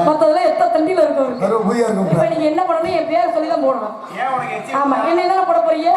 மத்ததெல்லாம் எத்த தண்டியில இருக்கும். இப்ப நீங்க என்ன பண்ணணும், என் பேரை சொல்லிதான் போடணும். ஆமா, என்ன போட போறீங்க?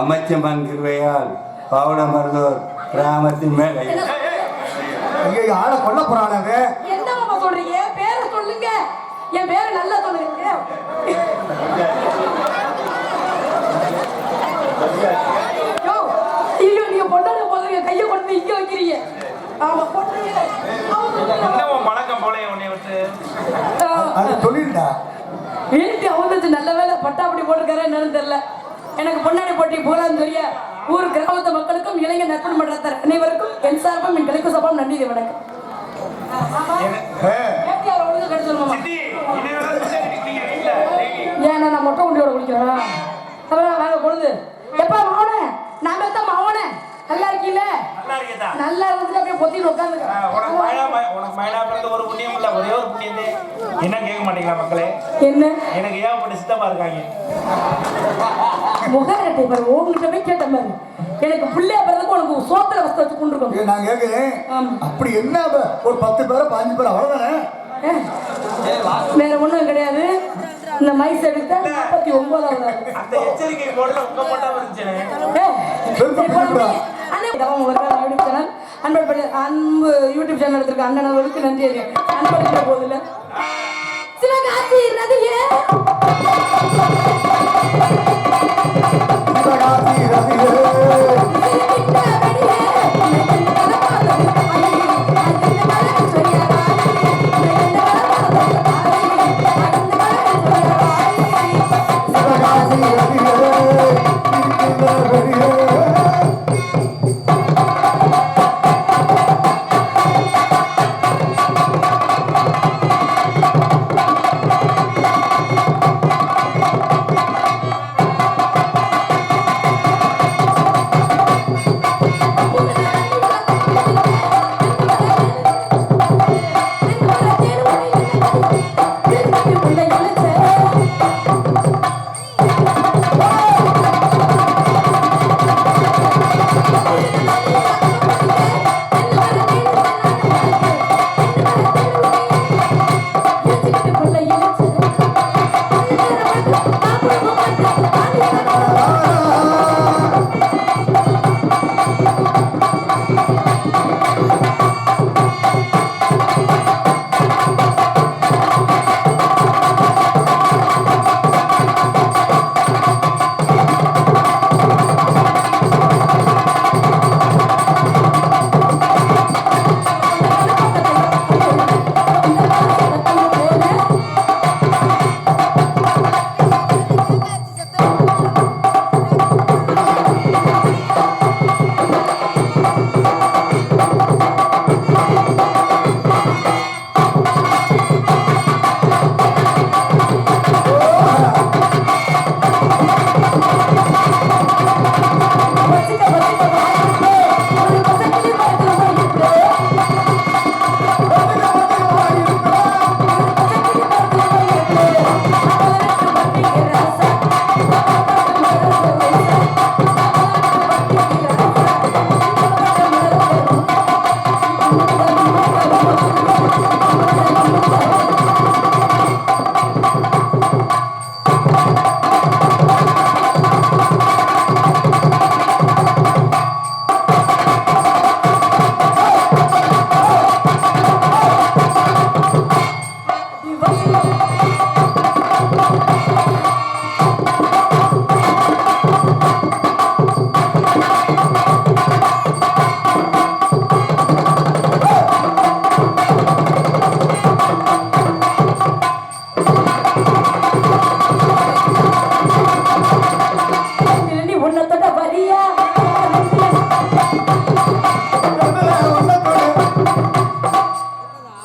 அமைச்சமான் கிருவையால் பாவடமர்ந்தோர் கிராமத்தின் மேலே ஆளை கொல்ல போறானே. என்னமா சொல்றீங்க? பேரை சொல்லுங்க, என் பேரை நல்லா சொல்லுங்க. ஐயோ, நீங்க பொண்ணாட போதுங்க, கையை கொண்டு இங்க வைக்கிறீங்க. ஆமா, நல்ல வேலை பட்டாப்படி போட்டிருக்காரு என்னன்னு தெரியல. எனக்கு பொன்னாடி போட்டி போலான்னு தெரிய ஊர் கிராமத்து மக்களுக்கும் இளைஞர் நற்பணி மன்றத்தார் அனைவருக்கும் என் சார்பும் என் கிழக்கு சபாவும் நன்றி வணக்கம். ஏன்னா நான் மொட்டை குண்டியோட குடிக்கிறேன். அப்புறம் வாங்க பொழுது எப்பா மாவனே, நான் தான் மாவனே. நல்லா இருக்கீல? நல்லா இருந்துட்டு அப்படியே பொத்திட்டு உட்காந்துக்க. ஒரு புண்ணியம் இல்ல, ஒரே ஒரு புண்ணியத்தை என்ன கேட்க மாட்டீங்களா மக்களே? என்ன எனக்கு ஏகப்பட்ட சித்தப்பா இருக்காங்க. முகரட்டை பாரு, உங்ககிட்ட போய் கேட்ட மாதிரி எனக்கு பிள்ளையா பிறந்தக்கு உனக்கு சோத்திர வஸ்து வச்சு கொண்டு இருக்கோம். நான் கேட்கிறேன், அப்படி என்ன ஒரு 10 பேரோ 15 பேரோ அவ்வளவுதானே? வேற ஒண்ணும் கிடையாது. இந்த மைஸ் எடுத்த 49வது அந்த எச்சரிக்கை போர்டுல உங்க போட்டா வந்துச்சு. அன்பு யூடியூப் சேனல் எடுத்திருக்க அண்ணன் அவர்களுக்கு நன்றி. அன்பளிக்கிற போதில்ல சிவகாசி ரதியே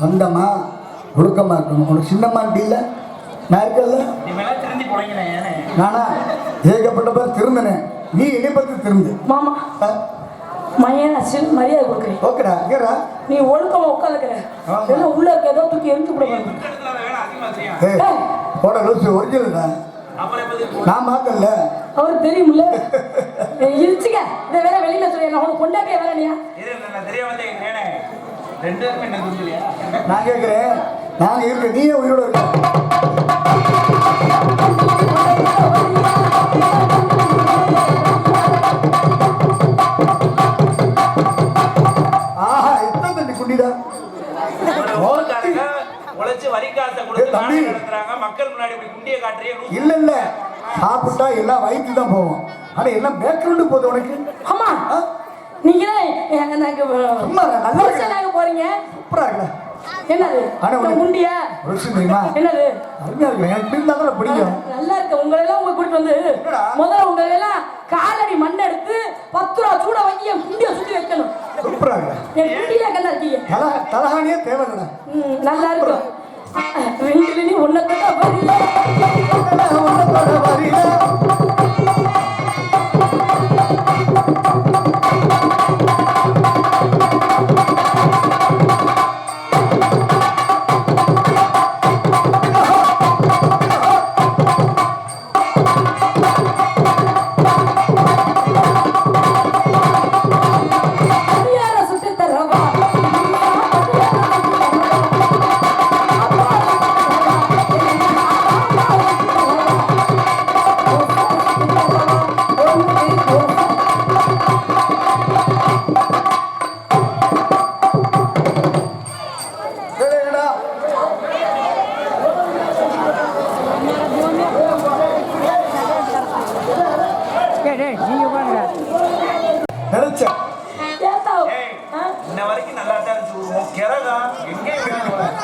வந்தமா ஒழுக்கமா இருக்கணும். உனக்கு சின்னம்மா இல்ல நான் இருக்கல, நானா ஏகப்பட்ட பேர் திருந்தனேன். நீ என்னை பத்தி திருந்து மாமா மரியாதை கொடுக்குறேன். ஓகேடா கேடா, நீ ஒழுக்கமா உட்காந்துக்கிற உள்ள இருக்க ஏதோ தூக்கி எரிஞ்சு கொடுக்க போட லூசு ஒரிஜினல் நான் மாத்தல அவருக்கு தெரியும்ல. இழுச்சுக்க இதை வேற வெளியில சொல்லி உனக்கு கொண்டாட்டிய வேற நீயா ரெண்டு பேருமே என்ன துண்டுலையா? நான் கேட்கிறேன், நாங்க இருக்க நீயே உயிரோட இருக்க. ஆஹா, எத்தனை தண்ணி குண்டிடா. ஊருக்காரங்க உழைச்சு வரி காசை கொடுத்து தம்பி. நாடகம் நடத்துறாங்க. மக்கள் முன்னாடி இப்படி குண்டியை காட்டுறியே லூசு. இல்ல இல்ல, சாப்பிட்டா எல்லாம் வயிற்று தான் போவோம். ஆனா எல்லாம் பேக்ரவுண்டு போகுது உனக்கு. ஆமா, ஆ? நீங்க எனக்கு சும்மா இரு, நல்லா இருக்கு. புருஷனாக போறீங்க. சூப்பரா இருக்குல்ல. என்னது ஆனா உனக்கு முண்டியா? ஒரு விஷயம் தெரியுமா? என்னது அருமையா இருக்கு. எனக்கு இப்படி இருந்தா தான் பிடிக்கும். நல்லா இருக்கு. உங்களை எல்லாம் உங்க கூட்டிட்டு வந்து என்னடா? முதல்ல உங்களை எல்லாம் காலடி மண் எடுத்து 10 ரூபா சூட வாங்கி என் குண்டியை சுத்தி வைக்கணும். சூப்பரா இருக்குல்ல. என் குண்டியில கண்ணா இருக்கீங்க. தலகாணியே தேவையில்லடா. நல்லா இருக்கும். ரெண்டு நீ ஒன்னத்தோட வரல. உன்னத்தோட வரியில அடியார சுத்தி தரவா. டேடா. நினைச்சேன். ஏத்தா. ஏய், இன்ன வரைக்கும் நல்லா தான் இருந்துச்சு. உன் கிரகா எங்கே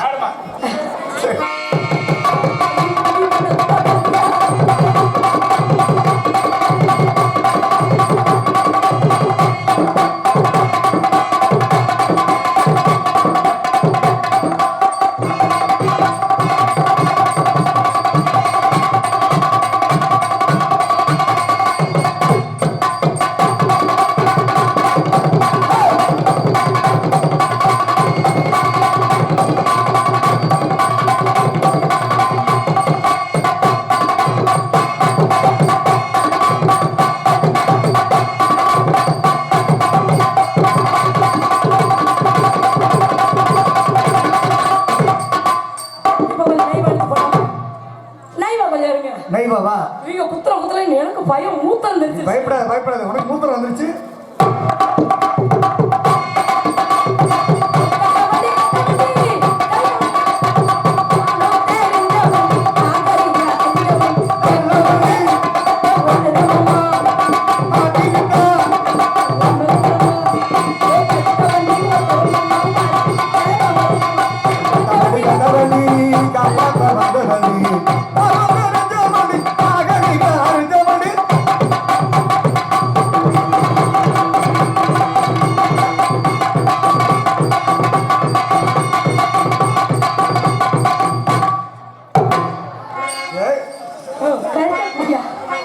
ஆடுமா? இப்ப கொஞ்சம் நைவாளுக்கு போடாம. நைவா கொஞ்சம் இருங்க. நைவா வா. நீங்க குத்துற எனக்கு பயம் மூத்தம் தெரிஞ்சு. பயப்படாத பயப்படாத, உனக்கு மூத்திரம் வந்துருச்சு.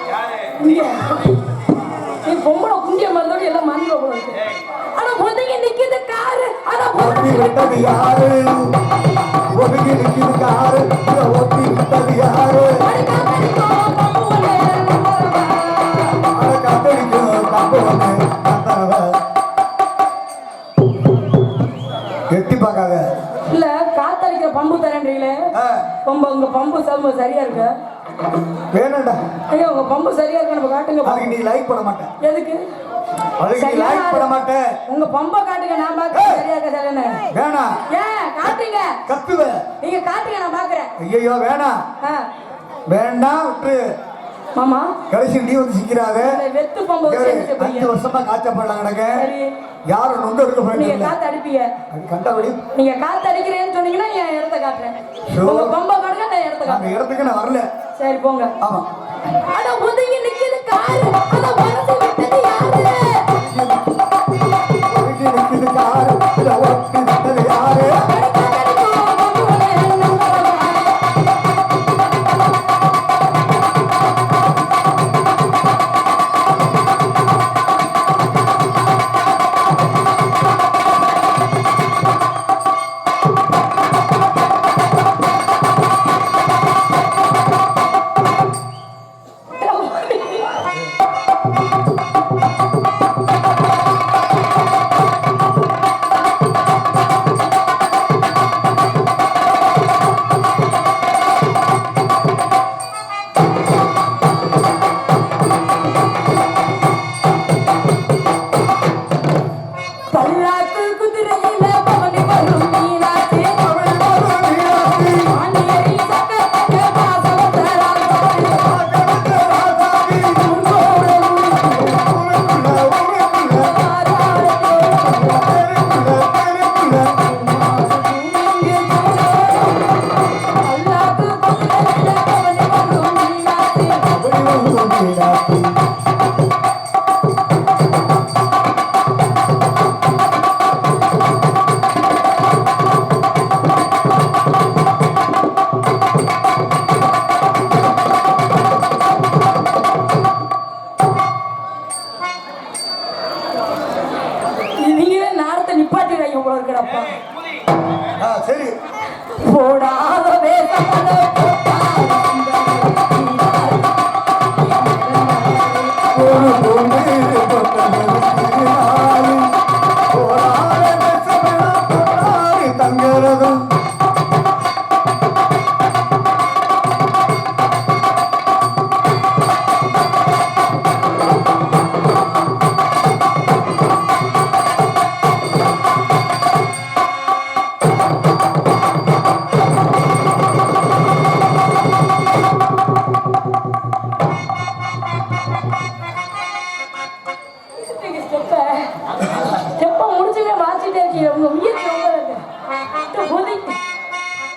யாரு? நீ பொம்பளை குண்டிய மருந்தோடு எல்லாம் மறந்து போகுது. ஆனா முதங்க நிக்குது காரு. ஆனா ஒத்தி விட்டது யாரு? ஒதுங்கி நிற்கிது காரு. ஒத்தி விட்டது யாரு? அட காத்தடிக்கும் தப்பு ஒண்ணு கத்தறவ. எட்டி பார்க்காத. இல்ல காத்தடிக்கிற பம்பு தரேன்றீங்களே. உங்க பம்பு சம சரியா இருக்கு. வேணாண்டா. ஐயா உங்க பம்பு சரியா இருக்கு, நம்ம காட்டுங்க. அதுக்கு நீ லைக் பண்ண மாட்டேன். எதுக்கு அதுக்கு நீ லைக் பண்ண மாட்டேன். உங்க பம்ப காட்டுங்க, நான் பாக்குறேன். சரியா இருக்க சரியான. வேணாம். ஏன் காட்டுங்க? கத்துவ. நீங்க காட்டுங்க, நான் பாக்குறேன். ஐயோ வேணாம். வேண்டாம் விட்டு. மாமா கடைசி நீ வந்து சிக்கிறாத. இந்த வெத்து பம்பு வச்சு என்ன 5 செய்வீங்க? வருஷமா காய்ச்சப்படலாம் கிடக்க. சரி, யாரும் நொண்டு எடுக்க நீங்க போறீங்க. காத்து அடிப்பீங்க. அது கண்டபடி நீங்க காத்து அடிக்கிறேன்னு சொன்னீங்கன்னா என் இடத்த காட்டுறேன். ஷோ. உங்க பம்ப காட்டுங்க, நான் இடத்த அந்த காட்டுறேன். இடத்துக்கு நான் வரல. சரி போங்க. ஆமா. அட ஒதுங்கி நிக்குது காரு. அத மறந்து விட்டது யாரு? ஒதுங்கி நிக்குது காரு. இத ஒட்டி விட்டது யாரு?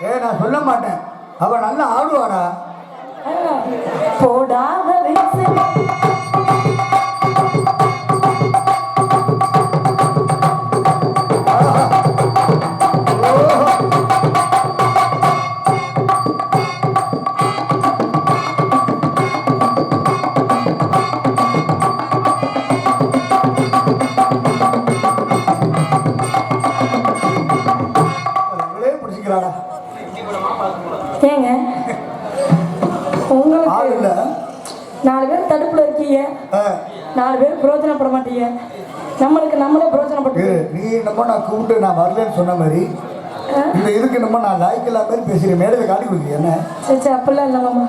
நான் சொல்ல மாட்டேன். அவ நல்லா ஆடுவாடா. போடாத வயசு. இவளே பிடிச்சிக்கிறாடா. ஏங்க ஆள் உங்களுக்கு இல்ல. 4 பேர் தடுப்புல இருக்கீங்க, 4 பேர் பிரயோஜனப்பட மாட்டீங்க. நம்மளுக்கு நம்மளே பிரயோஜனப்பட்டு நீ என்னமோ நான் கூப்பிட்டு நான் வரலன்னு சொன்ன மாதிரி இந்த இதுக்கு என்னமோ நான் லாய்க்கெல்லாம் மாதிரி பேசுகிறேன். மேடையில் காட்டி கொடுக்குறேன் என்ன? சரி அப்படிலாம் இல்லை மாமா.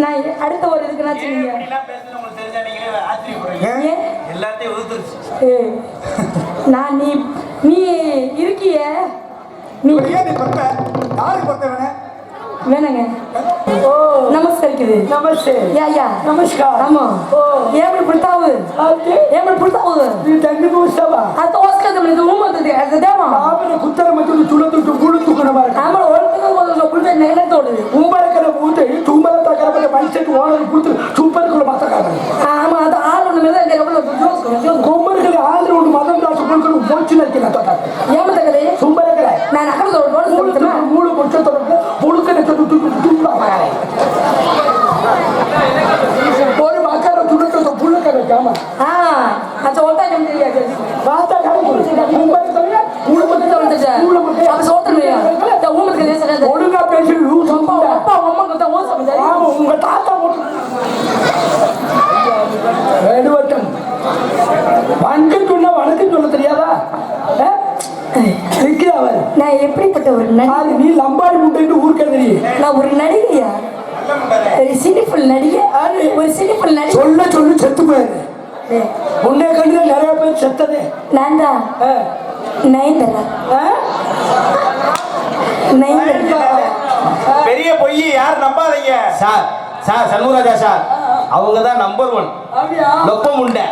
நான் அடுத்த ஒரு இதுக்குன்னா சொல்லுங்க. இப்படிலாம் பேசுறது உங்களுக்கு தெரிஞ்சா நீங்களே ஆச்சரியப்படுறீங்க. ஏன் எல்லாத்தையும் உதுத்துருச்சு. ஏய், நான் நீ நீ இருக்கிய நீ ஏன் நீ பத்த யாருக்கு பத்த வேணே வேணாங்க. நமஸ்கரிக்குது. नमस्ते யா யா नमस्कार ஆமா. ஏமல் புடுத்தாவு ஏமல் புடுத்தாவு ಈ ತಂಗಿ ಉತ್ಸವ ಅದು ಓಸ್ಕದ ಮನೆ ಉಮ್ಮದದೆ ಅದು ದೇವ ಆಮೇಲೆ ಕುತ್ತರ ಮತ್ತು ತುಳತು ಗುಳು ತುಕಣ ಬಾರ ಆಮೇಲೆ ಒಳಗೆ ಒಂದು ಬುಲ್ಬೆ ನೆಗನೆ ತೋಡಿದೆ ಉಂಬರಕರ ಮೂತೆ ತುಂಬಲ ತಗರ ಬಲೆ ಮನುಷ್ಯಕ್ಕೆ ಓಡಲು ಕುಳಿತು ಚೂಪರ್ಗಳು ಮಾತಕಾದ ಆಮಾ ಅದು ಆರು ಮೇಲೆ ಗೆರಬಲ ಜೋಸ್ಕೊ ಗೊಂಬರಕರ ಆದ್ರೆ ಒಂದು ಮದಂ ದಾಸ ಕೊಳ್ಕೊಂಡು ಪೋಂಚಿನಕ್ಕಿನ ತಕ ಏಮದಗಲೆ ಸುಂಬರಕರ ನಾನು ಅಕಡೆ ಓಡಿಸ್ತೀನಿ ಮೂಳು ಕೊಚ್ಚ ತರಕ್ಕೆ ಬುಳುಕನೆ ತುತ್ತು ತುಂಬ ಬಾರೆ ஒரு மக்கார துடுக்க புள்ளுக்கற ஜாமா அது ஓட்டா ஜம்தியா வாத்தா காரி மும்பை தவிர ஊளுக்கு தவந்தஜா அது சோத்தமையா இந்த ஊளுக்கு நேசங்க ஒழுங்கா பேசி யூஸ் அப்பா அப்பா அம்மா கிட்ட ஓச சமைச்சா ஆமா உங்க தாத்தா போட்டு வேடுவட்டம் வணக்கம் சொன்னா வணக்கம் சொல்ல தெரியாதா நிக்கிறாவர் நான் எப்படிப்பட்ட ஒரு நடிகை? நீ லம்பாடி முட்டைன்னு ஊருக்கே தெரியும் நான் ஒரு நடிகையா? ஒரு சினிஃபுல் நடிகை, ஒரு சினிஃபுல் நடிகை. சொல்ல சொல்லி செத்து போயிரு உன்னை கண்டு நிறைய பேர் செத்ததே நான் தான் நயன்தாரா. நயன்தாரா பெரிய பொய் யார் நம்பாதீங்க. சார் சார் சண்முகராஜா சார் அவங்க தான் நம்பர் 1 அப்படியா லொப்பம் உண்டை.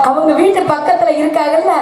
அவங்க வீட்டு பக்கத்துல இருக்காங்கல்ல,